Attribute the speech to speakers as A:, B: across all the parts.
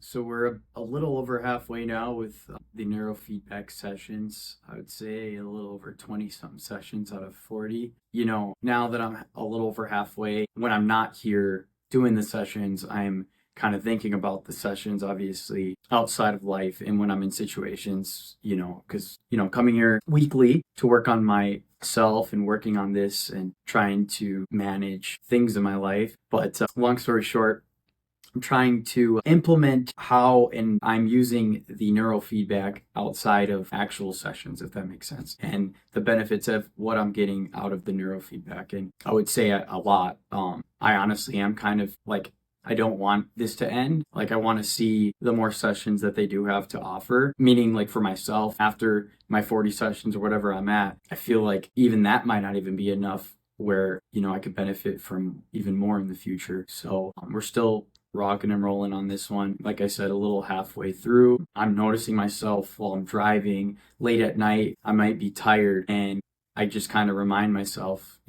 A: So we're a little over halfway now with the neurofeedback sessions. I would say a little over 20 some sessions out of 40. Now that I'm a little over halfway, when I'm not here doing the sessions, I'm kind of thinking about the sessions, obviously, outside of life and when I'm in situations, because, coming here weekly to work on myself and working on this and trying to manage things in my life. But long story short, I'm trying to implement how and I'm using the neurofeedback outside of actual sessions, if that makes sense, and the benefits of what I'm getting out of the neurofeedback. And I would say a lot. I honestly am kind of like, I don't want this to end. Like, I want to see the more sessions that they do have to offer, meaning like for myself, after my 40 sessions or whatever I'm at, I feel like even that might not even be enough where, I could benefit from even more in the future. So we're still rocking and rolling on this one. Like I said, a little halfway through. I'm noticing myself while I'm driving late at night. I might be tired and I just kind of remind myself,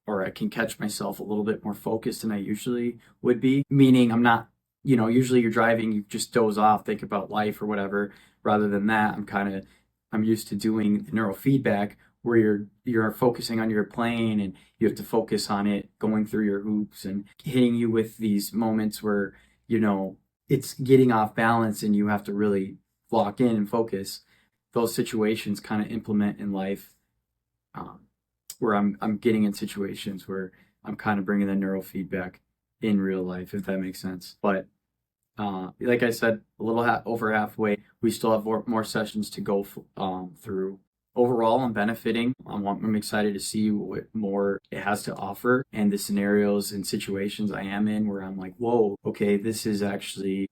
A: or I can catch myself a little bit more focused than I usually would be. Meaning I'm not, usually you're driving, you just doze off, think about life or whatever. Rather than that, I'm used to doing neurofeedback where you're focusing on your plane and you have to focus on it going through your hoops and hitting you with these moments where it's getting off balance and you have to really lock in and focus. Those situations kind of implement in life, where I'm getting in situations where I'm kind of bringing the neurofeedback in real life, if that makes sense. But like I said, a little over halfway. We still have more sessions to go through. Overall, I'm benefiting. I'm excited to see what more it has to offer and the scenarios and situations I am in where I'm like, whoa, okay, this is actually,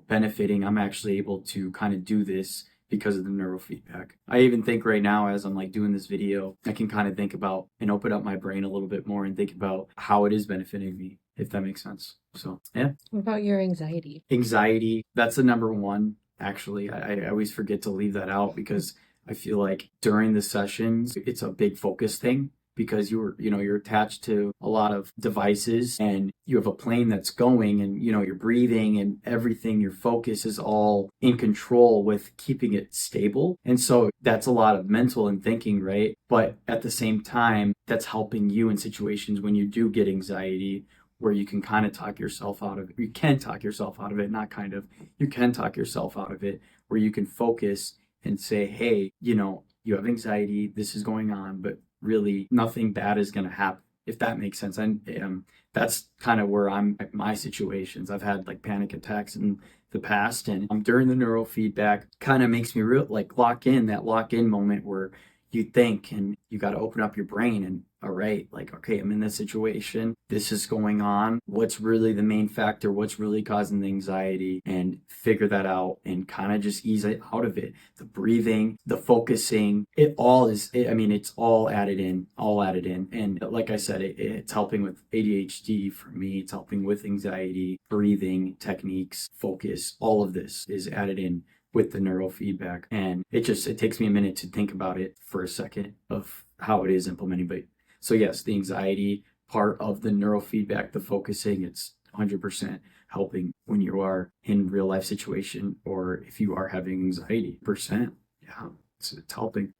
A: benefiting. I'm actually able to kind of do this because of the neurofeedback. I even think right now, as I'm like doing this video, I can kind of think about and open up my brain a little bit more and think about how it is benefiting me, if that makes sense. So, yeah.
B: What about your anxiety?
A: Anxiety, that's the number one, actually. I always forget to leave that out because I feel like during the sessions, it's a big focus thing because you're attached to a lot of devices and you have a plane that's going and, you're breathing and everything, your focus is all in control with keeping it stable. And so that's a lot of mental and thinking, right? But at the same time, that's helping you in situations when you do get anxiety where you can kind of talk yourself out of it. You can talk yourself out of it, not kind of. You can talk yourself out of it where you can focus and say, hey, you have anxiety, this is going on, but really nothing bad is going to happen, if that makes sense. And that's kind of where I'm at my situations. I've had like panic attacks in the past, and during the neurofeedback kind of makes me real like lock in moment where you think and you got to open up your brain and all right, like, okay, I'm in this situation. This is going on. What's really the main factor? What's really causing the anxiety? And figure that out and kind of just ease it out of it. The breathing, the focusing, it's all added in, And like I said, it's helping with ADHD for me. It's helping with anxiety, breathing techniques, focus. All of this is added in with the neurofeedback. And it takes me a minute to think about it for a second of how it is implementing. But so yes, the anxiety part of the neurofeedback, the focusing, it's 100% helping when you are in real life situation or if you are having anxiety. Percent, yeah, it's helping.